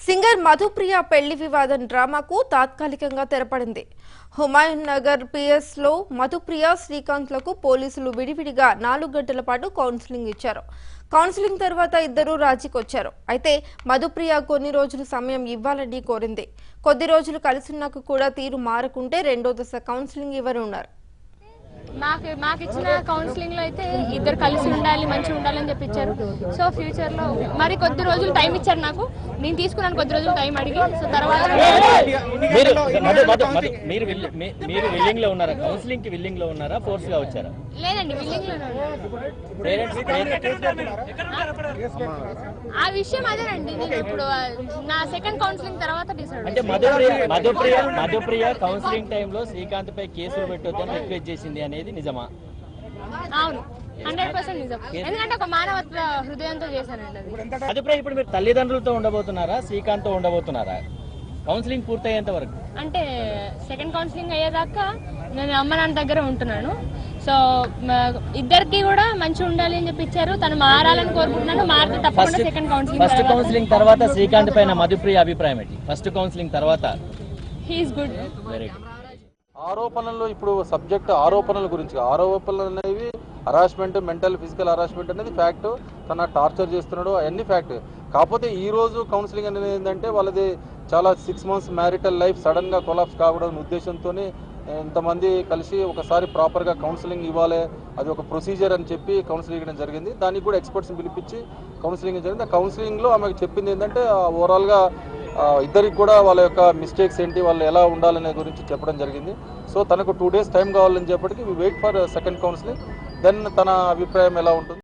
Singer Madhupriya పెళ్లి వివాదం డ్రామాకు తాత్కాలికంగా తెరపడింది. హుమాయూన్ నగర్ పిఎస్ లో మధుప్రియ శ్రీకాంత్లకు పోలీసులు విడివిడిగా 4 గంటల పాటు కౌన్సిలింగ్ ఇచ్చారు. కౌన్సిలింగ్ తర్వాత ఇద్దరు రాజీకొచ్చారు. అయితే మధుప్రియ కొన్ని రోజులు సమయం ఇవ్వాలని కోరింది. కొద్ది రోజులు కలిసిన్నాక కూడా తీరు మారకుంటే రెండో దశ కౌన్సిలింగ్ ఇవ్వనున్నారు. మాకు ఇచ్చిన కౌన్సిలింగ్ లో అయితే ఇద్దరు కలిసి ఉండాలి, మంచిగా ఉండాలని చెప్పించారు. సో ఫ్యూచర్ లో మరి కొద్ది రోజులు టైం ఇచ్చారు. నాకు నేను తీసుకున్నాను కొద్ది రోజులు టైం అడిగి. సో తర్వాత మీరు విల్లింగ్ లో ఉన్నారా? కౌన్సిలింగ్ కి విల్లింగ్ లో ఉన్నారా? ఫోర్స్ గా వచ్చారా? లేదండి, విల్లింగ్ లో ఆ విషయం అదేనండి. నేను ఇప్పుడు నా సెకండ్ కౌన్సిలింగ్ తర్వాత డిసైడ్. అంటే మధుప్రియ కౌన్సిలింగ్ టైంలో శ్రీకాంత్ పై కేసులు పెట్టొద్దని రిక్వెస్ట్ చేసింది అనేది నిజమా? అవును, 100% నిజం. ఎందుకంటే ఒక మానవత్వ హృదయంతో చేశానండి అది. మధుప్రియ ఇప్పుడు మీరు తల్లిదండ్రులతో ఉండబోతున్నారా, శ్రీకాంత్ తో ఉండబోతున్నారా కౌన్సిలింగ్ పూర్తయ్యేంత వరకు? అంటే సెకండ్ కౌన్సిలింగ్ అయ్యేదాకా నేను అమ్మ నాన్న దగ్గర ఉంటున్నాను. సో ఇద్దరికి కూడా మంచిగా ఉండాలి అని చెప్పించారు. తను మారాలని కోరుకుంటున్నాను. మారితే తప్పకుండా సెకండ్ కౌన్సిలింగ్. ఫస్ట్ కౌన్సిలింగ్ తర్వాత శ్రీకాంత్ పైన మధుప్రియ అభిప్రాయం ఏంటి? ఫస్ట్ కౌన్సిలింగ్ తర్వాత he is good. Very good. ఆరోపణలు ఇప్పుడు సబ్జెక్ట్ ఆరోపణల గురించి. ఆరోపణలు అనేవి హరాస్మెంట్, మెంటల్ ఫిజికల్ హరాస్మెంట్ అనేది ఫ్యాక్ట్. తన టార్చర్ చేస్తున్నాడు అవన్నీ ఫ్యాక్ట్. కాకపోతే ఈ రోజు కౌన్సిలింగ్ అనేది ఏంటంటే వాళ్ళది చాలా 6 months మ్యారిటల్ లైఫ్ సడన్గా కొలాప్స్ కావడం ఉద్దేశంతోనే ఇంతమంది కలిసి ఒకసారి ప్రాపర్గా కౌన్సిలింగ్ ఇవ్వాలి, అది ఒక ప్రొసీజర్ అని చెప్పి కౌన్సిలింగ్ ఇవ్వడం జరిగింది. దానికి కూడా ఎక్స్పర్ట్స్ని పిలిపించి కౌన్సిలింగ్ జరిగింది. ఆ కౌన్సిలింగ్లో ఆమెకు చెప్పింది ఏంటంటే ఓవరాల్గా ఇద్దరికి కూడా వాళ్ళ యొక్క మిస్టేక్స్ ఏంటి, వాళ్ళు ఎలా ఉండాలనే గురించి చెప్పడం జరిగింది. సో తనకు 2 days టైం కావాలని చెప్పటికి we wait for second counselling. Then తన అభిప్రాయం ఎలా ఉంటుంది.